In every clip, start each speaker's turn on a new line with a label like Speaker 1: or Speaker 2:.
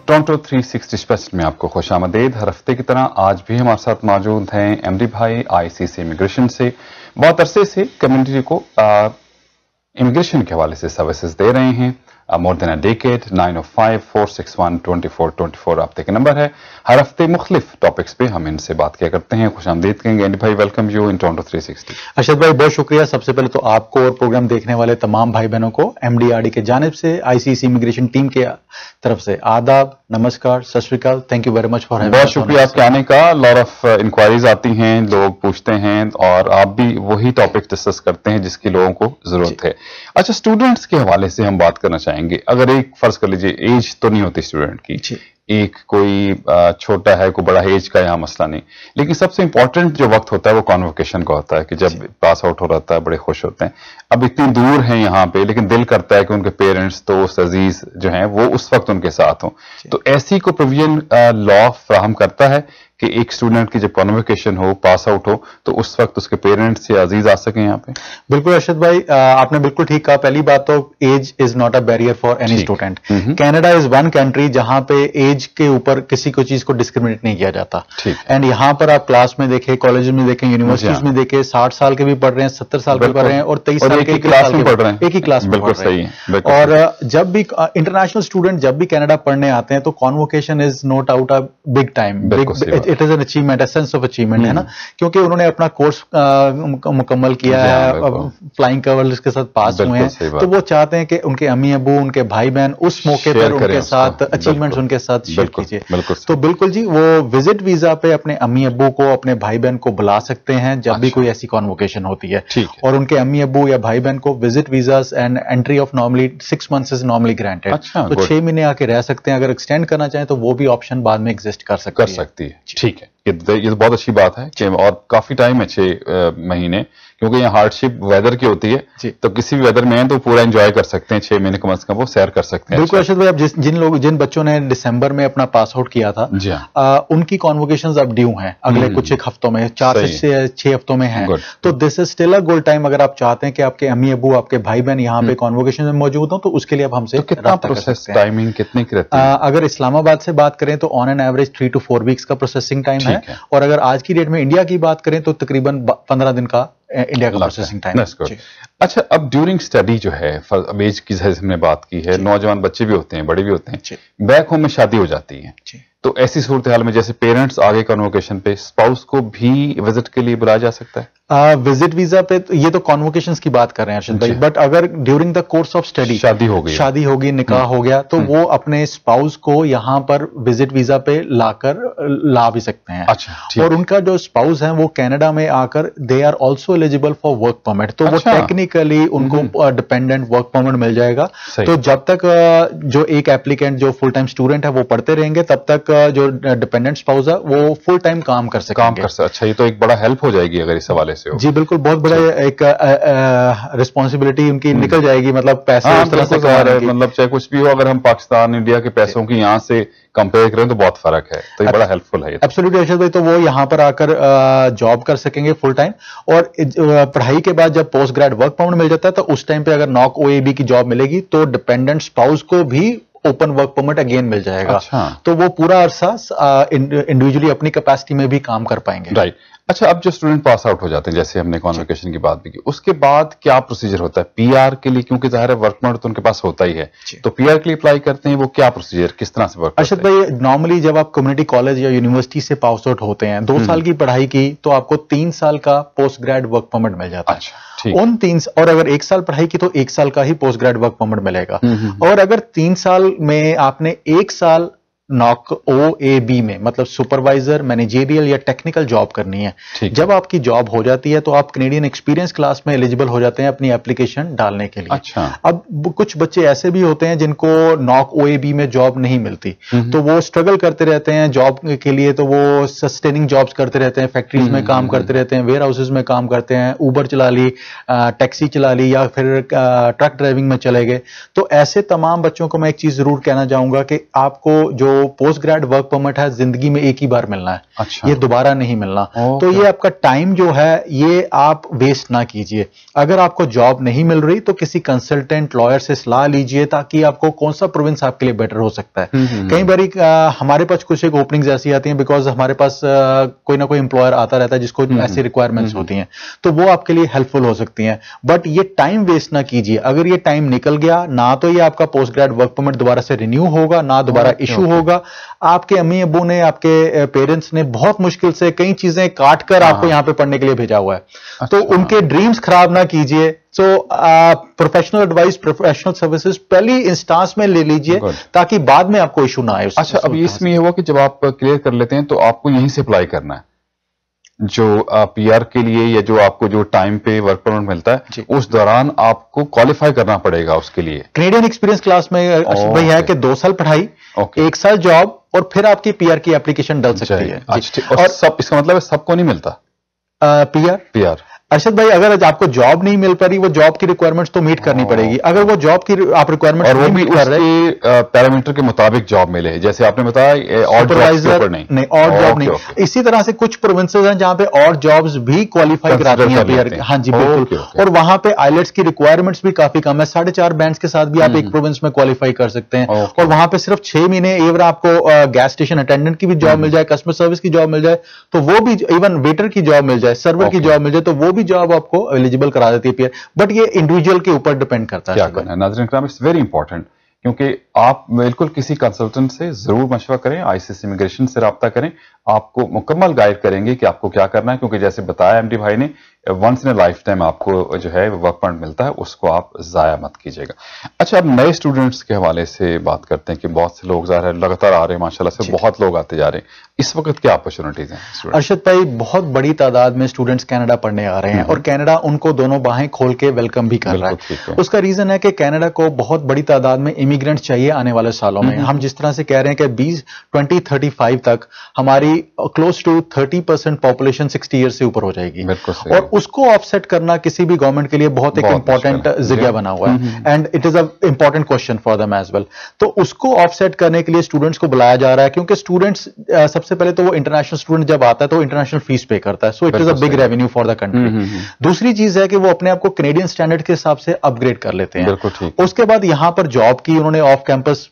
Speaker 1: Toronto 360 special में आपको खुश आमदीद। हर हफ्ते की तरह आज भी हमारे साथ मौजूद हैं एमडी भाई आईसीसी इमिग्रेशन से। बहुत अरसे से कम्युनिटी को इमिग्रेशन के हवाले से सर्विसेज दे रहे हैं। More than a decade. 905-461-2424 रब्ते का नंबर है। हर हफ्ते मुख्तलिफ टॉपिक्स पे हम इनसे बात किया करते हैं। खुश आमदीद कहेंगे एमडी भाई, welcome you in Toronto 360।
Speaker 2: Arshad भाई बहुत शुक्रिया। सबसे पहले तो आपको और प्रोग्राम देखने वाले तमाम भाई बहनों को एमडीआरडी के जानिब से आईसीसी इमिग्रेशन टीम के तरफ से आदाब, नमस्कार, सत श्री अकाल। Thank you very much for.
Speaker 1: बहुत शुक्रिया आपके आने का। लॉट ऑफ इंक्वायरीज आती हैं, लोग पूछते हैं और आप भी वही टॉपिक डिस्कस करते हैं जिसकी लोगों को जरूरत है। अच्छा, स्टूडेंट्स के हवाले से हम बात करना चाहेंगे। अगर एक फर्ज कर लीजिए, एज तो नहीं होती स्टूडेंट की, एक कोई छोटा है कोई बड़ा है, एज का यहाँ मसला नहीं, लेकिन सबसे इंपॉर्टेंट जो वक्त होता है वो कॉन्वोकेशन का होता है कि जब पास आउट हो रहा है बड़े खुश होते हैं। अब इतनी दूर हैं यहाँ पे, लेकिन दिल करता है कि उनके पेरेंट्स दोस्त अजीज जो हैं वो उस वक्त उनके साथ हों। तो ऐसी को प्रोविजन लॉ फ्राहम करता है कि एक स्टूडेंट की जब कॉन्वोकेशन हो, पास आउट हो, तो उस वक्त उसके पेरेंट्स या अजीज आ सकें यहाँ पे।
Speaker 2: बिल्कुल अरशद भाई, आपने बिल्कुल ठीक कहा। पहली बात तो age is not a barrier for any student. Canada is one country जहां पे एज के ऊपर किसी को चीज को डिस्क्रिमिनेट नहीं किया जाता। एंड यहाँ पर आप क्लास में देखें, कॉलेज में देखें, यूनिवर्सिटीज में देखें, 60 साल के भी पढ़ रहे हैं, 70 साल के पढ़ रहे हैं और 23 साल के
Speaker 1: क्लास में पढ़ रहे हैं,
Speaker 2: एक ही क्लास में पढ़ रहे हैं। और जब भी इंटरनेशनल स्टूडेंट जब भी कनाडा पढ़ने आते हैं तो convocation is note out a big time. It is an achievement, sense of achievement है ना, क्योंकि उन्होंने अपना कोर्स मुकम्मल किया है, फ्लाइंग कलर्स के साथ पास हुए हैं, तो वो चाहते हैं कि उनके अम्मी अबू, उनके भाई बहन उस मौके पर उनके साथ अचीवमेंट्स उनके साथ शेयर कीजिए। तो बिल्कुल जी, वो विजिट वीजा पे अपने अम्मी अबू को, अपने भाई बहन को बुला सकते हैं जब भी कोई ऐसी कॉन्वोकेशन होती है। और उनके अम्मी अबू या भाई बहन को visit visas and entry of normally 6 months is normally granted. तो 6 महीने आके रह सकते हैं। अगर एक्सटेंड करना चाहें तो वो भी ऑप्शन बाद में एग्जिस्ट कर सकती है।
Speaker 1: ठीक है, ये तो बहुत अच्छी बात है कि और काफी टाइम है 6 महीने, क्योंकि ये हार्डशिप वेदर की होती है, तो किसी भी वेदर में तो पूरा एंजॉय कर सकते हैं। 6 महीने कम से कम वो सैर कर सकते हैं।
Speaker 2: बिल्कुल अरशद भाई, अब जिन बच्चों ने दिसंबर में अपना पास आउट किया था, उनकी कॉन्वोकेशंस अब ड्यू हैं अगले कुछ एक हफ्तों में, 4 से 6 हफ्तों में हैं। तो this is still a good time. अगर आप चाहते हैं कि आपके अम्मी अबू, आपके भाई बहन यहाँ पे कॉन्वोकेशन में मौजूद हो, तो उसके लिए अब हमसे
Speaker 1: प्रोसेस टाइमिंग कितनी रहती है?
Speaker 2: अगर इस्लामाबाद से बात करें तो on an average 3 to 4 weeks का प्रोसेसिंग टाइम है। और अगर आज की डेट में इंडिया की बात करें तो तकरीबन 15 दिन का इंडिया का प्रोसेसिंग टाइम है।
Speaker 1: अच्छा, अब ड्यूरिंग स्टडी जो है, अब एज की हमने बात की है, नौजवान बच्चे भी होते हैं, बड़े भी होते हैं, बैक होम में शादी हो जाती है, तो ऐसी सूरत हाल में जैसे पेरेंट्स आगे कॉन्वोकेशन पे, स्पाउस को भी विजिट के लिए बुलाया जा सकता है?
Speaker 2: विजिट वीजा पे तो ये तो कॉन्वोकेशंस की बात कर रहे हैं अर्शद भाई, बट अगर during the course of study शादी होगी, निकाह हो गया, तो वो अपने स्पाउस को यहाँ पर विजिट वीजा पे ला भी सकते हैं।
Speaker 1: अच्छा,
Speaker 2: और उनका जो स्पाउस है वो कनाडा में आकर they are also eligible for work permit, तो वो टेक्निकली उनको डिपेंडेंट वर्क परमिट मिल जाएगा। तो जब तक जो एक एप्लीकेंट जो फुल टाइम स्टूडेंट है वो पढ़ते रहेंगे, तब तक जो डिपेंडेंट स्पाउस है वो फुल टाइम काम कर सकेंगे।
Speaker 1: अच्छा, ये तो एक बड़ा हेल्प हो जाएगी अगर इस हवाले से हो।
Speaker 2: जी बिल्कुल, बहुत बड़ा एक रिस्पॉन्सिबिलिटी उनकी निकल जाएगी, मतलब पैसे उस तरह से
Speaker 1: मतलब चाहे कुछ भी हो, अगर हम पाकिस्तान इंडिया के पैसों की यहाँ से कंपेयर करें तो बहुत फर्क है, तो ये बड़ा हेल्पफुल है।
Speaker 2: एब्सोल्युटली अर्शद भाई, तो वो यहाँ पर आकर जॉब कर सकेंगे फुल टाइम। और पढ़ाई के बाद जब पोस्ट ग्रेड वर्क परमिट मिल जाता है, तो उस टाइम पे अगर नॉक ओएबी की जॉब मिलेगी तो डिपेंडेंट स्पाउस को भी ओपन वर्क परमिट अगेन मिल जाएगा। तो वो पूरा अरसा इंडिविजुअली अपनी कैपेसिटी में भी काम कर पाएंगे।
Speaker 1: राइट। अच्छा, अब जो स्टूडेंट पास आउट हो जाते हैं, जैसे हमने कॉन्वोकेशन की बात भी की, उसके बाद क्या प्रोसीजर होता है? पीआर के लिए, क्योंकि जाहिर है वर्क परमिट तो उनके पास होता ही है, तो पीआर के लिए अप्लाई करते हैं, वो क्या प्रोसीजर, किस तरह से वर्क?
Speaker 2: अर्शद भाई, नॉर्मली जब आप कम्युनिटी कॉलेज या यूनिवर्सिटी से पास आउट होते हैं, 2 साल की पढ़ाई की, तो आपको 3 साल का पोस्ट ग्रेड वर्क परमिट मिल जाता है। उन 3 और अगर 1 साल पढ़ाई की तो 1 साल का ही पोस्ट ग्रेड वर्क परमिट मिलेगा। और अगर 3 साल में आपने 1 साल नॉक ओएबी में, मतलब सुपरवाइजर, मैनेजेरियल या टेक्निकल जॉब करनी है, जब आपकी जॉब हो जाती है तो आप कैनेडियन एक्सपीरियंस क्लास में एलिजिबल हो जाते हैं अपनी एप्लीकेशन डालने के लिए।
Speaker 1: अच्छा।
Speaker 2: अब कुछ बच्चे ऐसे भी होते हैं जिनको नॉक ओएबी में जॉब नहीं मिलती, तो वो स्ट्रगल करते रहते हैं जॉब के लिए, तो वो सस्टेनिंग जॉब्स करते रहते हैं, फैक्ट्रीज में काम करते रहते हैं, वेयर हाउसेज में काम करते हैं, ऊबर चला ली, टैक्सी चला ली, या फिर ट्रक ड्राइविंग में चले गए। तो ऐसे तमाम बच्चों को मैं एक चीज जरूर कहना चाहूंगा कि आपको जो पोस्ट ग्रेड वर्क परमिट है जिंदगी में एक ही बार मिलना है।
Speaker 1: अच्छा।
Speaker 2: ये दोबारा नहीं मिलना। तो ये आपका टाइम जो है ये आप वेस्ट ना कीजिए। अगर आपको जॉब नहीं मिल रही तो किसी कंसल्टेंट लॉयर से सलाह लीजिए ताकि आपको कौन सा प्रोविंस आपके लिए बेटर हो सकता है। कई बारी हमारे पास कुछ एक ओपनिंग्स ऐसी आती हैं बिकॉज हमारे पास कोई ना कोई एम्प्लॉयर आता रहता है जिसको ऐसी रिक्वायरमेंट्स होती हैं, तो वो आपके लिए हेल्पफुल हो सकती हैं। बट ये टाइम वेस्ट ना कीजिए। अगर ये टाइम निकल गया ना तो ये आपका पोस्ट ग्रेड वर्क परमिट दोबारा से रिन्यू होगा, ना दोबारा इशू होगा। आपके अम्मी अब्बू ने, आपके पेरेंट्स ने बहुत मुश्किल से कई चीजें काट कर आपको यहां पे पढ़ने के लिए भेजा हुआ है। तो उनके ड्रीम्स खराब ना कीजिए। सो प्रोफेशनल एडवाइस, प्रोफेशनल सर्विसेज पहली इंस्टांस में ले लीजिए ताकि बाद में आपको इशू ना आए।
Speaker 1: अच्छा, अब इसमें ये हुआ कि जब आप क्लियर कर लेते हैं तो आपको यहीं से अप्लाई करना है जो पीआर के लिए, या जो आपको जो टाइम पे वर्क परमिट मिलता है उस दौरान आपको क्वालिफाई करना पड़ेगा उसके लिए।
Speaker 2: कैनेडियन एक्सपीरियंस क्लास में भाई है कि 2 साल पढ़ाई, 1 साल जॉब और फिर आपकी पीआर की एप्लीकेशन डल सकती है।
Speaker 1: और सब इसका मतलब है सबको नहीं मिलता
Speaker 2: पीआर। अर्शद भाई, अगर आपको जॉब नहीं मिल पा रही, वो जॉब की रिक्वायरमेंट्स तो मीट करनी पड़ेगी। अगर वो जॉब की आप रिक्वायरमेंट्स
Speaker 1: और वो भी उसके पैरामीटर के मुताबिक जॉब मिले, जैसे आपने बताया और
Speaker 2: सुपरवाइजर नहीं, और जॉब नहीं। इसी तरह से कुछ प्रोविंसेस हैं जहां पे और जॉब्स भी क्वालिफाई कराती हैं पीआर। हाँ जी बिल्कुल। और वहां पे आइलेट्स की रिक्वायरमेंट्स भी काफी कम है। 4.5 बैंड्स के साथ भी आप एक प्रोविंस में क्वालिफाई कर सकते हैं। और वहां पे सिर्फ 6 महीने अगर आपको गैस स्टेशन अटेंडेंट की भी जॉब मिल जाए, कस्टमर सर्विस की जॉब मिल जाए, तो वो भी, इवन वेटर की जॉब मिल जाए, सर्वर की जॉब मिल जाए, तो वो भी जॉब आपको एलिजिबल करा देती है पीआर। बट ये इंडिविजुअल के ऊपर डिपेंड करता है।
Speaker 1: क्या करना है नाज़रीन किराम, इट्स वेरी इंपॉर्टेंट, क्योंकि आप बिल्कुल किसी कंसल्टेंट से जरूर मशवरा करें, आईसीएससी इमिग्रेशन से रब्ता करें, आपको मुकम्मल गाइड करेंगे कि आपको क्या करना है। क्योंकि जैसे बताया एमडी भाई ने, once in a lifetime आपको जो है वर्क परमिट मिलता है, उसको आप जाया मत कीजिएगा। अच्छा, अब नए स्टूडेंट्स के हवाले से बात करते हैं कि बहुत से लोग ज़ाहिर है लगातार आ रहे हैं, माशाल्लाह से बहुत लोग आते जा रहे हैं। इस वक्त क्या अपॉर्चुनिटीज हैं?
Speaker 2: अर्शद भाई, बहुत बड़ी तादाद में स्टूडेंट्स कनाडा पढ़ने आ रहे हैं और कनाडा उनको दोनों बाहें खोल के वेलकम भी कर रहा है। उसका रीजन है कि कनाडा को बहुत बड़ी तादाद में इमिग्रेंट्स चाहिए आने वाले सालों में। हम जिस तरह से कह रहे हैं कि 2035 तक हमारी क्लोज टू 30% पॉपुलेशन 60 ईयर से ऊपर हो जाएगी, और उसको ऑफसेट करना किसी भी गवर्नमेंट के लिए बहुत एक इंपॉर्टेंट जगह बना हुआ है, and it is a important question for them as well. तो उसको ऑफसेट करने के लिए स्टूडेंट्स को बुलाया जा रहा है, क्योंकि स्टूडेंट्स सबसे पहले तो वो इंटरनेशनल स्टूडेंट जब आता है तो इंटरनेशनल फीस पे करता है, so it is a big revenue for the country. दूसरी चीज है कि वो अपने आप को कैनेडियन स्टैंडर्ड के हिसाब से अपग्रेड कर लेते हैं। उसके बाद यहां पर जॉब की, उन्होंने ऑफ कैंपस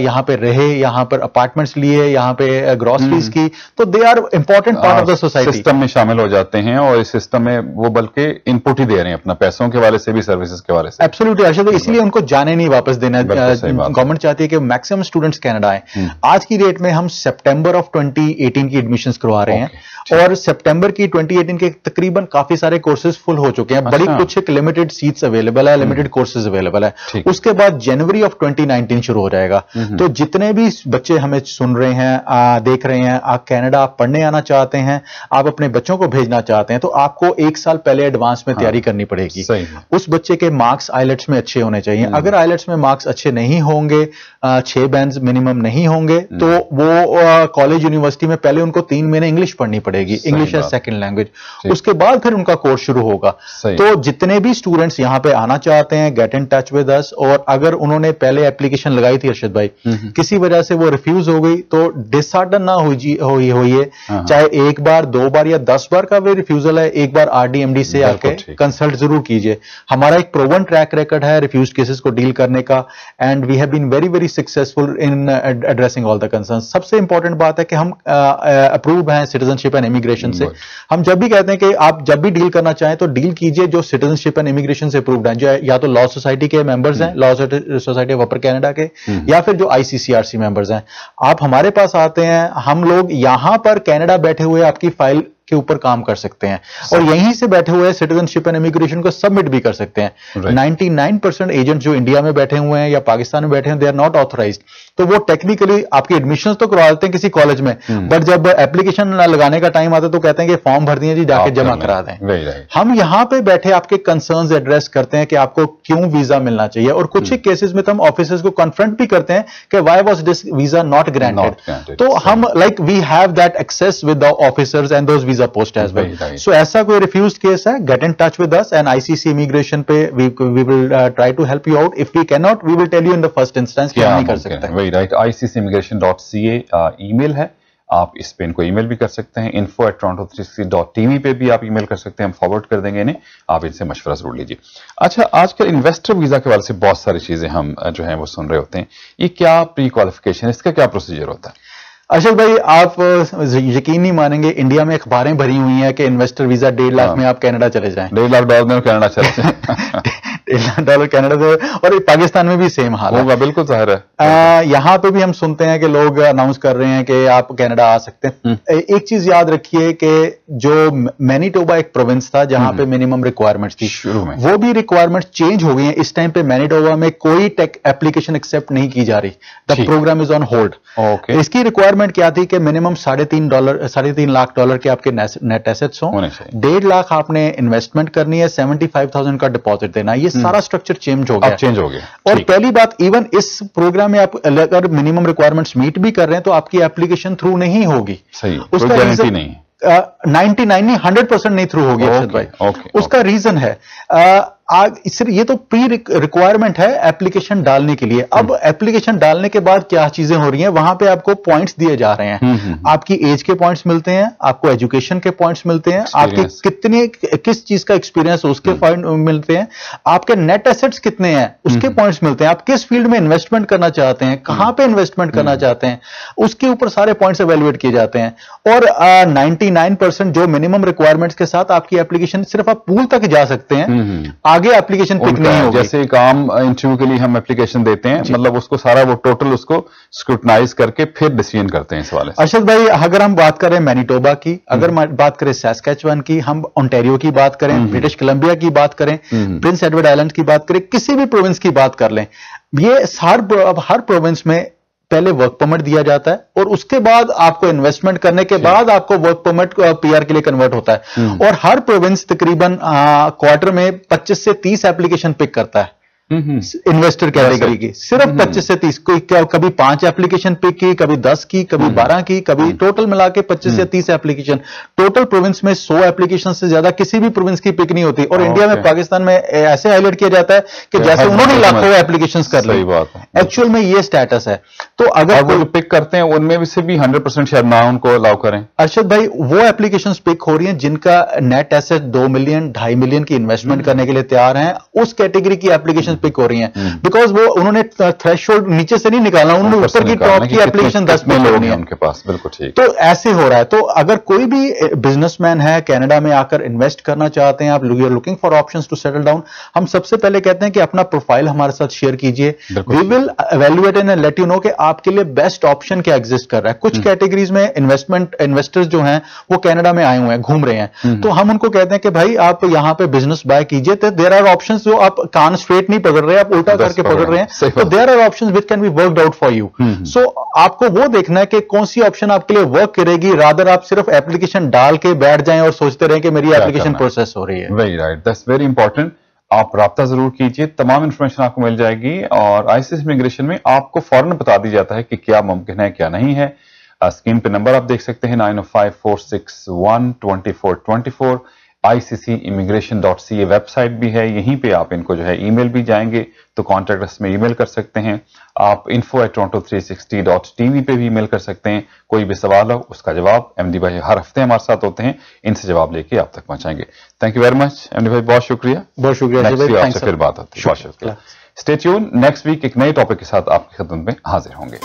Speaker 2: यहां पे रहे, यहां पर अपार्टमेंट्स लिए, यहां पे ग्रोसरीज की, तो they are important part of the society,
Speaker 1: system में शामिल हो जाते हैं। और इस सिस्टम में वो बल्कि इनपुट ही दे रहे हैं अपना, पैसों के हवाले से भी, सर्विसेज के हवाले से।
Speaker 2: एब्सोल्युटली अर्शद, इसलिए उनको जाने नहीं वापस देना। गवर्नमेंट चाहती है कि मैक्सिमम स्टूडेंट्स कनाडा आए। आज की डेट में हम सितंबर ऑफ 2018 की एडमिशंस करवा रहे हैं, और सितंबर की 2018 के तकरीबन काफी सारे कोर्सेज फुल हो चुके हैं। बड़ी कुछ एक लिमिटेड सीट्स अवेलेबल है, लिमिटेड कोर्सेज अवेलेबल है। उसके बाद जनवरी ऑफ 2019 शुरू हो जाएगा। तो जितने भी बच्चे हमें सुन रहे हैं, देख रहे हैं, आप कनाडा पढ़ने आना चाहते हैं, आप अपने बच्चों को भेजना चाहते हैं, तो आपको 1 साल पहले एडवांस में तैयारी करनी पड़ेगी। उस बच्चे के मार्क्स आइलेट्स में अच्छे होने चाहिए। अगर आइलेट्स में मार्क्स अच्छे नहीं होंगे, 6 बैंड्स मिनिमम नहीं होंगे, तो वो कॉलेज यूनिवर्सिटी में पहले उनको 3 महीने इंग्लिश पढ़नी पड़ेगी, इंग्लिश एज सेकंड लैंग्वेज। उसके बाद फिर उनका कोर्स शुरू होगा। तो जितने भी स्टूडेंट्स यहां पे आना चाहते हैं, गेट इन टच विद अस। और अगर उन्होंने पहले एप्लीकेशन लगाई थी अर्शद भाई, किसी वजह से वो रिफ्यूज हो गई, तो डिसऑर्डर ना होइए, चाहे 1 बार 2 बार या 10 बार का भी रिफ्यूजल है, 1 बार आरडीएमडी से आके कंसल्ट जरूर कीजिए। हमारा एक प्रूवन ट्रैक रिकॉर्ड है रिफ्यूज केसेस को डील करने का, and we have been very very successful in addressing all the concerns. सबसे इंपॉर्टेंट बात है कि हम अप्रूव हैं सिटीजनशिप एंड इमिग्रेशन से। हम जब भी कहते हैं कि आप जब भी डील करना चाहें तो डील कीजिए जो सिटीजनशिप एंड इमिग्रेशन से अप्रूव्ड हैं, जो या तो लॉ सोसाइटी के मेंबर्स हैं, law society of upper Canada के, या फिर जो आईसीसीआरसी मेंबर्स हैं। आप हमारे पास आते हैं, हम लोग यहां पर कनाडा बैठे हुए आपकी फाइल के ऊपर काम कर सकते हैं, और यहीं से बैठे हुए सिटीजनशिप एंड इमिग्रेशन को सबमिट भी कर सकते हैं। 99% एजेंट जो इंडिया में बैठे हुए हैं या पाकिस्तान में बैठे हैं, दे आर नॉट ऑथराइज्ड। तो वो टेक्निकली आपकी एडमिशंस तो करवा देते हैं किसी कॉलेज में, बट जब एप्लीकेशन लगाने का टाइम आता है तो कहते हैं कि फॉर्म भर दिए जी, जाके जमा करा दें। हम यहां पे बैठे आपके कंसर्न्स एड्रेस करते हैं कि आपको क्यों वीजा मिलना चाहिए, और कुछ ही केसेस में तो हम ऑफिसर्स को कन्फ्रंट भी करते हैं कि why was this visa not granted. तो हम we have that access with the officers and those visa post as well. So ऐसा कोई रिफ्यूज्ड केस है, get in touch with us and ICC immigration पे we will try to help you out. If we can not, we will tell you in the first instance क्या नहीं कर सकते।
Speaker 1: Very right, iccimmigration.ca email है, आप इस पे इनको ईमेल भी कर सकते हैं। info@toronto360.tv पे भी आप ईमेल कर सकते हैं, हम फॉरवर्ड कर देंगे इन्हें, आप इनसे मशवरा जरूर लीजिए। अच्छा, आजकल इन्वेस्टर वीजा के वाले से बहुत सारी चीजें हम जो है वो सुन रहे होते हैं, ये क्या प्री क्वालिफिकेशन, इसका क्या प्रोसीजर होता है?
Speaker 2: अरशद भाई, आप यकीन नहीं मानेंगे, इंडिया में अखबारें भरी हुई हैं कि इन्वेस्टर वीजा 1.5 लाख में आप कनाडा चले जाएं।
Speaker 1: $1.5 लाख में कनाडा चले जाएं।
Speaker 2: $1.5 लाख कनाडा से, और पाकिस्तान में भी सेम हाल
Speaker 1: होगा, बिल्कुल जाहिर है।
Speaker 2: यहाँ पे भी हम सुनते हैं कि लोग अनाउंस कर रहे हैं कि आप कनाडा आ सकते हैं। एक चीज याद रखिए कि जो मैनीटोबा एक प्रोविंस था जहां पे मिनिमम रिक्वायरमेंट्स थी, शुरू में वो भी रिक्वायरमेंट्स चेंज हो गई हैं। इस टाइम पे मैनीटोबा में कोई टेक एप्लीकेशन एक्सेप्ट नहीं की जा रही, the programme is on hold. इसकी रिक्वायरमेंट क्या थी कि मिनिमम $3.5 लाख के आपके नेट एसेट्स हों, 1.5 लाख आपने इन्वेस्टमेंट करनी है, 75,000 का डिपॉजिट देना। ये सारा स्ट्रक्चर चेंज हो गया। और पहली बात, इवन इस प्रोग्राम में आप अगर मिनिमम रिक्वायरमेंट्स मीट भी कर रहे हैं तो आपकी एप्लीकेशन थ्रू नहीं होगी।
Speaker 1: सही, उसका गारंटी नहीं,
Speaker 2: 99 100% नहीं थ्रू होगी अरशद भाई। उसका रीजन है सिर्फ ये तो प्री रिक्वायरमेंट है एप्लीकेशन डालने के लिए। अब एप्लीकेशन डालने के बाद क्या चीजें हो रही हैं, वहां पे आपको पॉइंट्स दिए जा रहे हैं। आपकी एज के पॉइंट्स मिलते हैं, आपको एजुकेशन के पॉइंट्स मिलते हैं, आपके किस चीज का एक्सपीरियंस उसके पॉइंट मिलते हैं, आपके नेट एसेट्स कितने हैं उसके पॉइंट्स मिलते हैं, आप किस फील्ड में इन्वेस्टमेंट करना चाहते हैं, कहां पे इन्वेस्टमेंट करना चाहते हैं, उसके ऊपर सारे पॉइंट्स एवेल्युएट किए जाते हैं। और 99% जो मिनिमम रिक्वायरमेंट्स के साथ आपकी एप्लीकेशन, सिर्फ आप पूल तक जा सकते हैं, आगे एप्लीकेशन पिक नहीं होगी।
Speaker 1: जैसे काम इंटरव्यू के लिए हम एप्लीकेशन देते हैं, मतलब उसको सारा वो टोटल उसको स्क्रूटनाइज करके फिर डिसीजन करते हैं इस वाले से।
Speaker 2: अरशद भाई, अगर हम बात करें मैनीटोबा की, अगर बात करें सैस्कैचुअन की, हम ओंटारियो की बात करें, ब्रिटिश कोलंबिया की बात करें, प्रिंस एडवर्ड आइलैंड की बात करें, किसी भी प्रोविंस की बात कर लें, ये हर प्रोविंस में पहले वर्क परमिट दिया जाता है और उसके बाद आपको इन्वेस्टमेंट करने के बाद आपको वर्क परमिट पीआर के लिए कन्वर्ट होता है। और हर प्रोविंस तकरीबन क्वार्टर में 25 से 30 एप्लीकेशन पिक करता है इन्वेस्टर कैटेगरी की, सिर्फ 25 से 30। कभी 5 एप्लीकेशन पिक की, कभी 10 की, कभी 12 की, कभी टोटल मिला के 25 से 30 एप्लीकेशन। टोटल प्रोविंस में 100 एप्लीकेशन से ज्यादा किसी भी प्रोविंस की पिक नहीं होती। और इंडिया में, पाकिस्तान में ऐसे हाईलाइट किया जाता है कि जैसे उन्होंने लाखों एप्लीकेशन कर ली। एक्चुअल में ये स्टेटस है। तो अगर
Speaker 1: वो पिक करते हैं उनमें से भी 100% शायद ना उनको अलाउ करें।
Speaker 2: अरशद भाई, वो एप्लीकेशन पिक हो रही हैं जिनका नेट एसेट 2 मिलियन 2.5 मिलियन की इन्वेस्टमेंट करने के लिए तैयार हैं, उस कैटेगरी की एप्लीकेशन पिक हो रही हैं। बिकॉज वो उन्होंने थ्रेशोल्ड नीचे से नहीं निकालना, उन्होंने ऊपर की टॉप की एप्लीकेशन 10 में लोग हैं
Speaker 1: उनके पास। बिल्कुल ठीक।
Speaker 2: तो ऐसे हो रहा है। तो अगर कोई भी बिजनेसमैन है, कनाडा में आकर इन्वेस्ट करना चाहते हैं, आप you are looking for options to settle down, हम सबसे पहले कहते हैं कि अपना प्रोफाइल हमारे साथ शेयर कीजिए। We will evaluate and let you know कि आपके लिए बेस्ट ऑप्शन क्या एग्जिस्ट कर रहा है। कुछ कैटेगरीज में इन्वेस्टर्स जो हैं वो कनाडा में आए हुए हैं, घूम रहे हैं, तो हम उनको कहते हैं कि भाई आप यहां पे बिजनेस बाय कीजिए। तो देयर आर ऑप्शंस, जो आप कान स्ट्रेट नहीं पकड़ रहे, आप उल्टा करके पकड़ रहे हैं, तो there are options which can be worked out for you. So आपको वो देखना है कि कौन सी ऑप्शन आपके लिए वर्क करेगी, रादर आप सिर्फ एप्लीकेशन डाल के बैठ जाएं और सोचते रहें कि मेरी एप्लीकेशन प्रोसेस हो रही है।
Speaker 1: Very right, that's very important. आप राब्ता जरूर कीजिए, तमाम इंफॉर्मेशन आपको मिल जाएगी और आईसीसी इमिग्रेशन में आपको फौरन बता दी जाता है कि क्या मुमकिन है क्या नहीं है। स्क्रीन पे नंबर आप देख सकते हैं 9054612424। iccimmigration.ca वेबसाइट भी है, यहीं पे आप इनको जो है ईमेल भी जाएंगे तो कॉन्टैक्ट अस में ईमेल कर सकते हैं। आप info@toronto360.tv पे भी ईमेल कर सकते हैं। कोई भी सवाल हो उसका जवाब एमडी भाई हर हफ्ते हमारे साथ होते हैं, इनसे जवाब लेके आप तक पहुंचाएंगे। Thank you very much MD भाई, बहुत शुक्रिया।
Speaker 2: बहुत शुक्रिया।
Speaker 1: आपसे फिर बात होती है। बहुत शुक्रिया। स्टे ट्यून, नेक्स्ट वीक एक नए टॉपिक के साथ आपकी खिदमत में हाजिर होंगे।